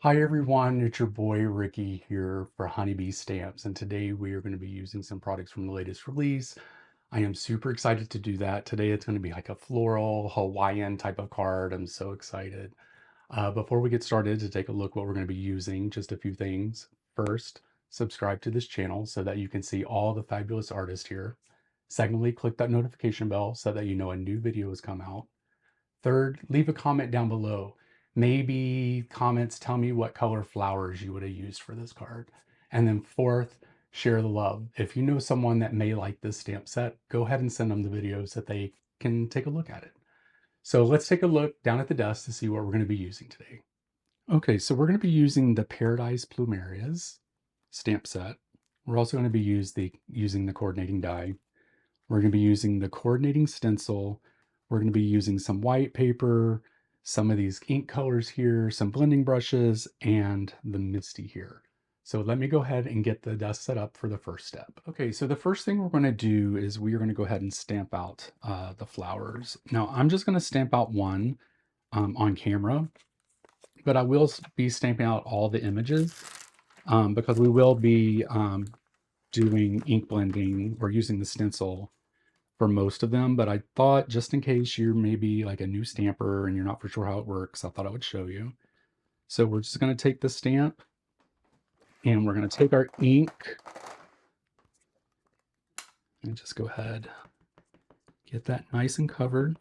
Hi everyone, it's your boy Ricky here for Honeybee Stamps, and today we are going to be using some products from the latest release. I am super excited to do that. Today it's going to be like a floral Hawaiian type of card. I'm so excited. Before we get started to take a look what we're going to be using, just a few things. First, subscribe to this channel so that you can see all the fabulous artists here. Secondly, click that notification bell so that you know a new video has come out. Third, leave a comment down below. Maybe comments tell me what color flowers you would have used for this card. And then fourth, share the love. If you know someone that may like this stamp set, go ahead and send them the videos that they can take a look at it. So let's take a look down at the desk to see what we're going to be using today. Okay, so we're going to be using the Paradise Plumerias stamp set. We're also going to be using the coordinating die. We're going to be using the coordinating stencil. We're going to be using some white paper, some of these ink colors here, some blending brushes, and the Misty here. So let me go ahead and get the desk set up for the first step. Okay, so the first thing we're going to do is we are going to go ahead and stamp out the flowers. Now I'm just going to stamp out one on camera, but I will be stamping out all the images because we will be doing ink blending or using the stencil for most of them, but I thought just in case you're maybe like a new stamper and you're not for sure how it works, I thought I would show you. So we're just going to take the stamp and we're going to take our ink and just go ahead, get that nice and covered.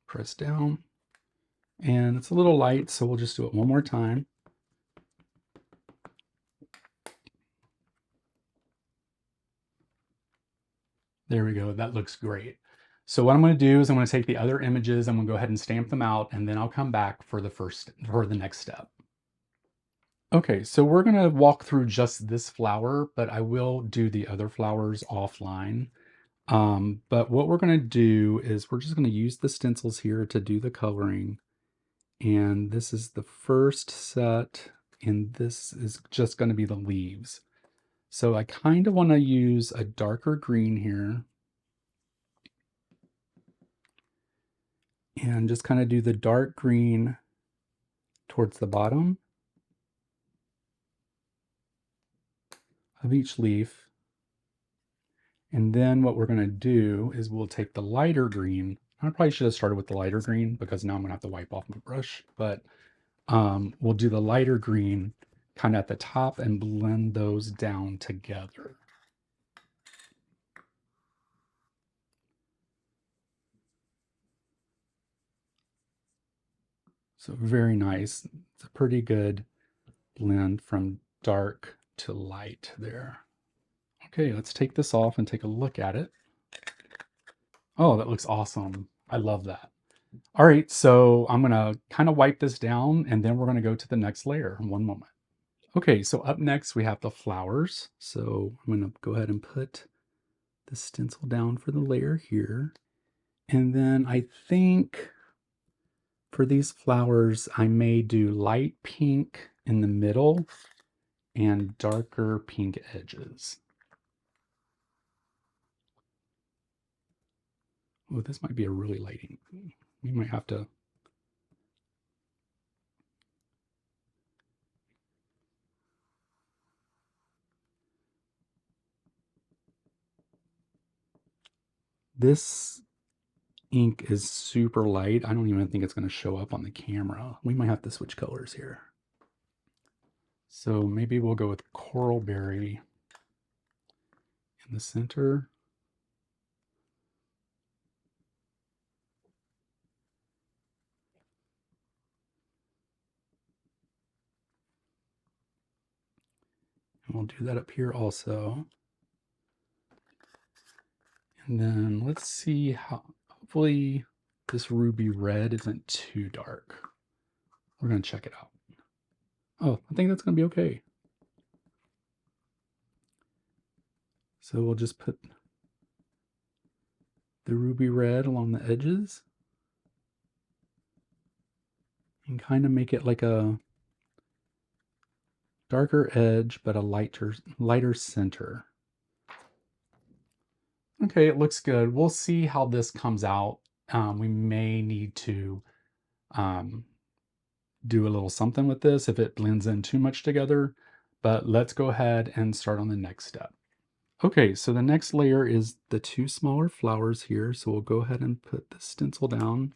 Press down. And it's a little light, so we'll just do it one more time. There we go. That looks great. So what I'm going to do is I'm going to take the other images, I'm going to go ahead and stamp them out, and then I'll come back for the next step. Okay, so we're going to walk through just this flower, but I will do the other flowers offline. But what we're going to do is we're just going to use the stencils here to do the coloring. And this is the first set, and this is just going to be the leaves. So I kind of want to use a darker green here. And just kind of do the dark green towards the bottom of each leaf. And then what we're going to do is we'll take the lighter green. I probably should have started with the lighter green because now I'm going to have to wipe off my brush. But we'll do the lighter green kind of at the top and blend those down together. So very nice. It's a pretty good blend from dark to light there. Okay, let's take this off and take a look at it. Oh, that looks awesome. I love that. All right, so I'm gonna kind of wipe this down and then we're gonna go to the next layer in one moment. Okay, so up next we have the flowers. So I'm gonna go ahead and put the stencil down for the layer here. And then I think for these flowers, I may do light pink in the middle and darker pink edges. Oh, this might be a really light ink. We might have to. This ink is super light. I don't even think it's going to show up on the camera. We might have to switch colors here. So maybe we'll go with Coral Berry in the center. And we'll do that up here also. And then let's see how, hopefully this ruby red isn't too dark. We're going to check it out. Oh, I think that's going to be okay. So we'll just put the ruby red along the edges and kind of make it like a darker edge, but a lighter center. Okay, it looks good. We'll see how this comes out we may need to um, do a little something with this if it blends in too much together, but let's go ahead and start on the next step. Okay, so the next layer is the two smaller flowers here. So we'll go ahead and put the stencil down,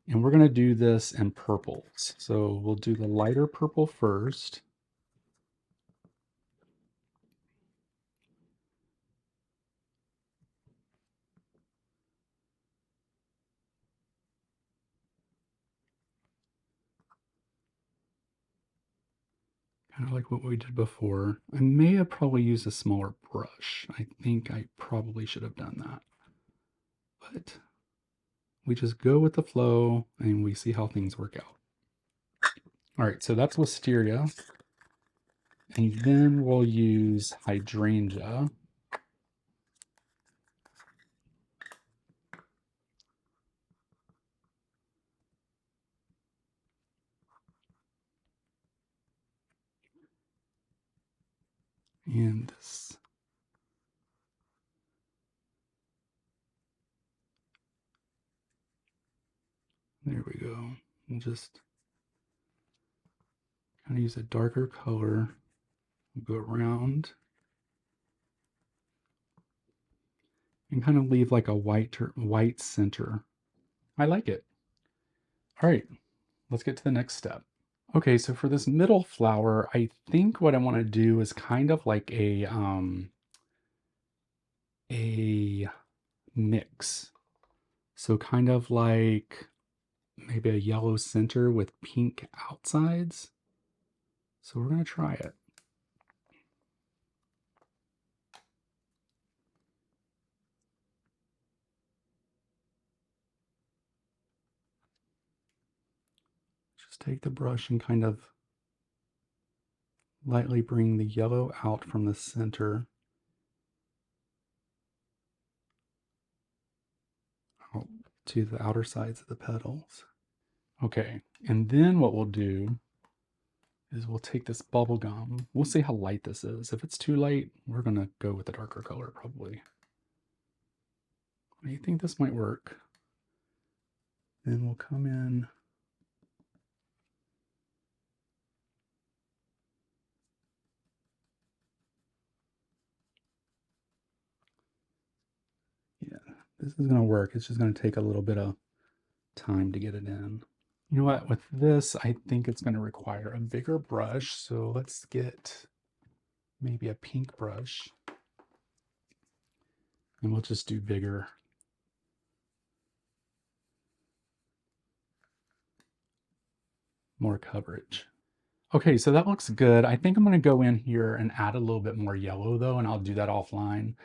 and we're gonna do this in purples. So we'll do the lighter purple first. Kind of like what we did before. I may have probably used a smaller brush. I think I probably should have done that. But we just go with the flow and we see how things work out. All right, so that's wisteria. And then we'll use hydrangea. And this. There we go. We'll just kind of use a darker color. We'll go around and kind of leave like a white center. I like it. All right, let's get to the next step. Okay, so for this middle flower, I think what I want to do is kind of like a mix. So kind of like maybe a yellow center with pink outsides. So we're going to try it. Just take the brush and kind of lightly bring the yellow out from the center out to the outer sides of the petals. Okay, and then what we'll do is we'll take this bubble gum. We'll see how light this is. If it's too light, we're going to go with a darker color probably. I think this might work. Then we'll come in. Yeah, this is going to work. It's just going to take a little bit of time to get it in. You know what? With this, I think it's going to require a bigger brush. So let's get maybe a pink brush. And we'll just do bigger. More coverage. Okay, so that looks good. I think I'm going to go in here and add a little bit more yellow though, and I'll do that offline.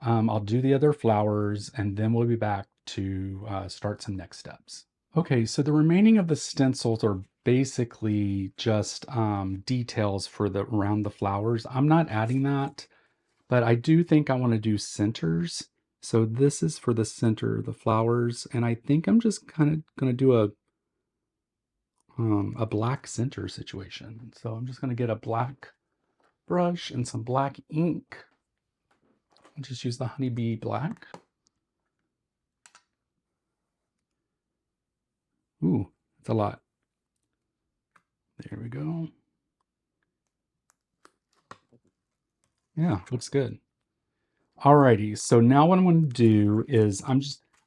I'll do the other flowers and then we'll be back to start some next steps. Okay, so the remaining of the stencils are basically just details for the around the flowers. I'm not adding that, but I do think I want to do centers. So this is for the center of the flowers, and I think I'm just kind of going to do a black center situation. So I'm just going to get a black brush and some black ink. I'll just use the honeybee black. Ooh, it's a lot. There we go. Yeah, looks good. Alrighty, so now what I'm going to do is I'm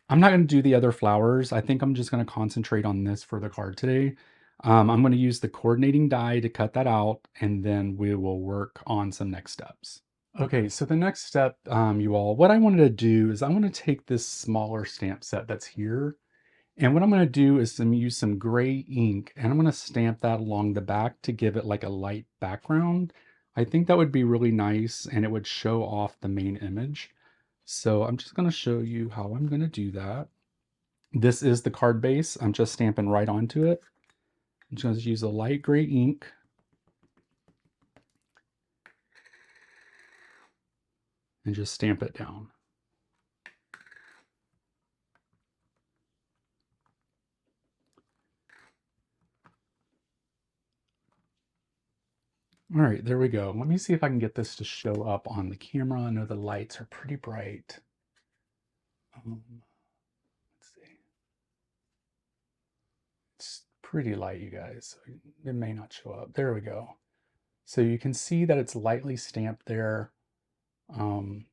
not going to do the other flowers. I think I'm just going to concentrate on this for the card today. I'm going to use the coordinating die to cut that out, and then we will work on some next steps. Okay, so the next step, you all, what I wanted to do is I want to take this smaller stamp set that's here, and what I'm going to do is use some gray ink, and I'm going to stamp that along the back to give it like a light background. I think that would be really nice, and it would show off the main image. So I'm just going to show you how I'm going to do that. This is the card base. I'm just stamping right onto it. I'm just going to use a light gray ink. And just stamp it down. All right, there we go. Let me see if I can get this to show up on the camera. I know the lights are pretty bright. Let's see. pretty light, you guys. It may not show up. There we go. So you can see that it's lightly stamped there. Um,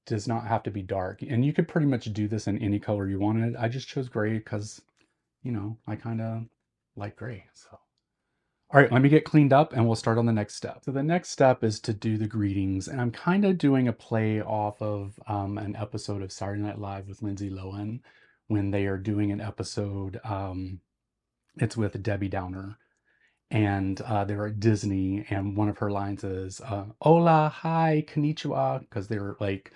does not have to be dark. And you could pretty much do this in any color you wanted. I just chose gray because, you know, I kind of like gray. So, all right, let me get cleaned up and we'll start on the next step. So the next step is to do the greetings. And I'm kind of doing a play off of an episode of Saturday Night Live with Lindsay Lohan when they are doing an episode. It's with Debbie Downer, and they were at Disney, and one of her lines is "Hola, hi, konnichiwa," because they were like,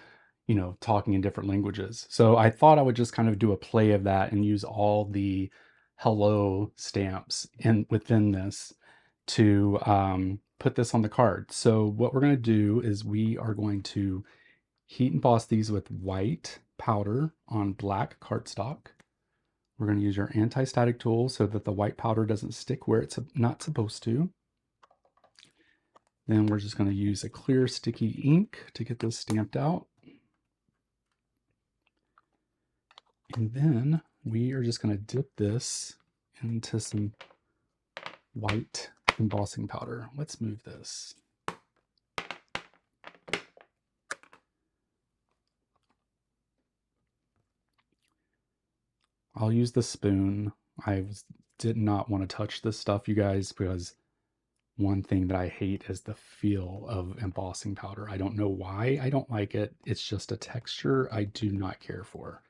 you know, talking in different languages. So I thought I would just kind of do a play of that and use all the hello stamps in within this to put this on the card. So what we're going to do is we are going to heat emboss these with white powder on black cardstock. We're going to use your anti-static tool so that the white powder doesn't stick where it's not supposed to. Then we're just going to use a clear sticky ink to get this stamped out. And then we are just going to dip this into some white embossing powder. Let's move this. I'll use the spoon. Did not want to touch this stuff, you guys, because one thing that I hate is the feel of embossing powder. I don't know why I don't like it. It's just a texture I do not care for.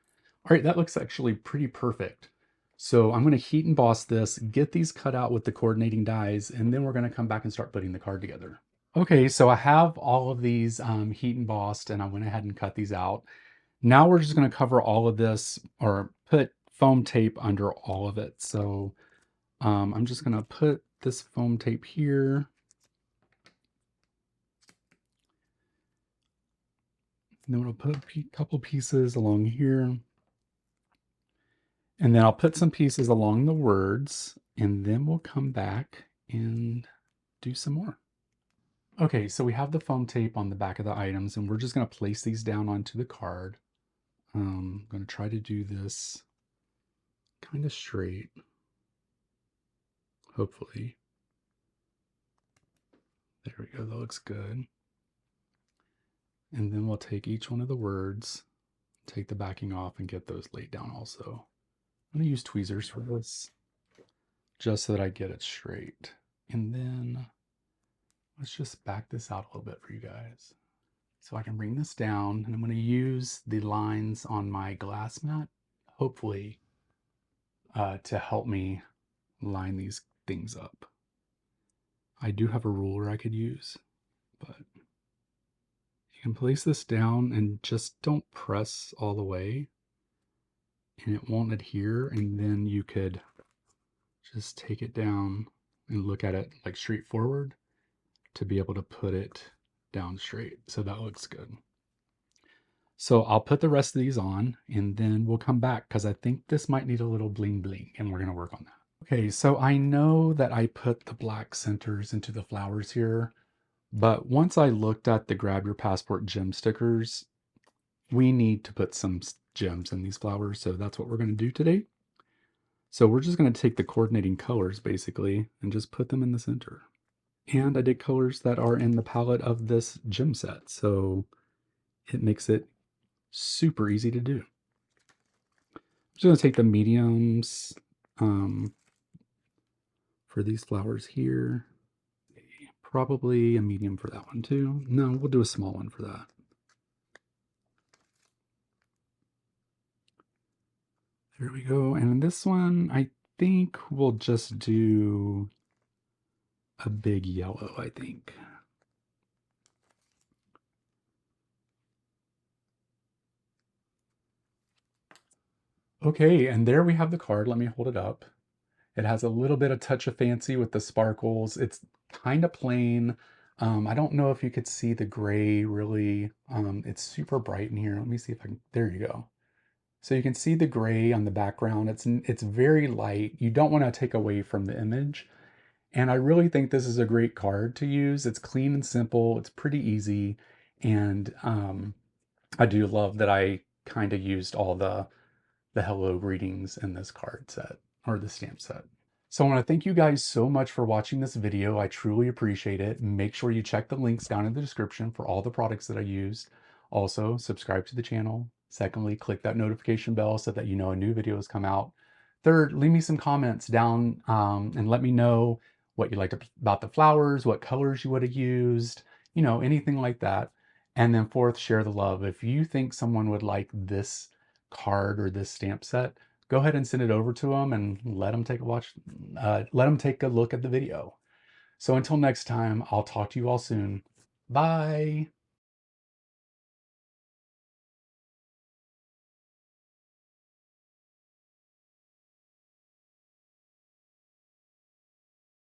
All right, that looks actually pretty perfect. So I'm going to heat emboss this, get these cut out with the coordinating dies, and then we're going to come back and start putting the card together. Okay, so I have all of these heat embossed, and I went ahead and cut these out. Now we're just going to cover all of this, or put foam tape under all of it. So I'm just going to put this foam tape here. And then we'll put a couple pieces along here. And then I'll put some pieces along the words, and then we'll come back and do some more. Okay, so we have the foam tape on the back of the items, and we're just going to place these down onto the card. I'm going to try to do this kind of straight, hopefully. There we go, that looks good. And then we'll take each one of the words, take the backing off, and get those laid down also. I'm going to use tweezers for this, just so that I get it straight. And then let's just back this out a little bit for you guys. So I can bring this down, and I'm going to use the lines on my glass mat, hopefully, to help me line these things up. I do have a ruler I could use, but you can place this down and just don't press all the way, and it won't adhere, and then you could just take it down and look at it like straight forward to be able to put it down straight. So that looks good. So I'll put the rest of these on, and then we'll come back because I think this might need a little bling bling, and we're going to work on that. Okay, so I know that I put the black centers into the flowers here, but once I looked at the Grab Your Passport gem stickers, we need to put some gems in these flowers, so that's what we're going to do today. So we're just going to take the coordinating colors basically and just put them in the center. And I did colors that are in the palette of this gem set, so it makes it super easy to do. I'm just going to take the mediums for these flowers here. Probably a medium for that one too. No, we'll do a small one for that. There we go. And this one, I think we'll just do a big yellow, I think. Okay, and there we have the card. Let me hold it up. It has a little bit of touch of fancy with the sparkles. It's kind of plain. I don't know if you could see the gray really. It's super bright in here. Let me see if I can, there you go. So you can see the gray on the background. It's very light. You don't want to take away from the image. And I really think this is a great card to use. It's clean and simple. It's pretty easy. And I do love that I kind of used all the hello greetings in this card set, or the stamp set. So I want to thank you guys so much for watching this video. I truly appreciate it. Make sure you check the links down in the description for all the products that I used. Also, subscribe to the channel. Secondly, click that notification bell so that you know a new video has come out. Third, leave me some comments down and let me know what you liked about the flowers, what colors you would have used, you know, anything like that. And then fourth, share the love. If you think someone would like this card or this stamp set, go ahead and send it over to them and let them let them take a look at the video. So until next time, I'll talk to you all soon. Bye.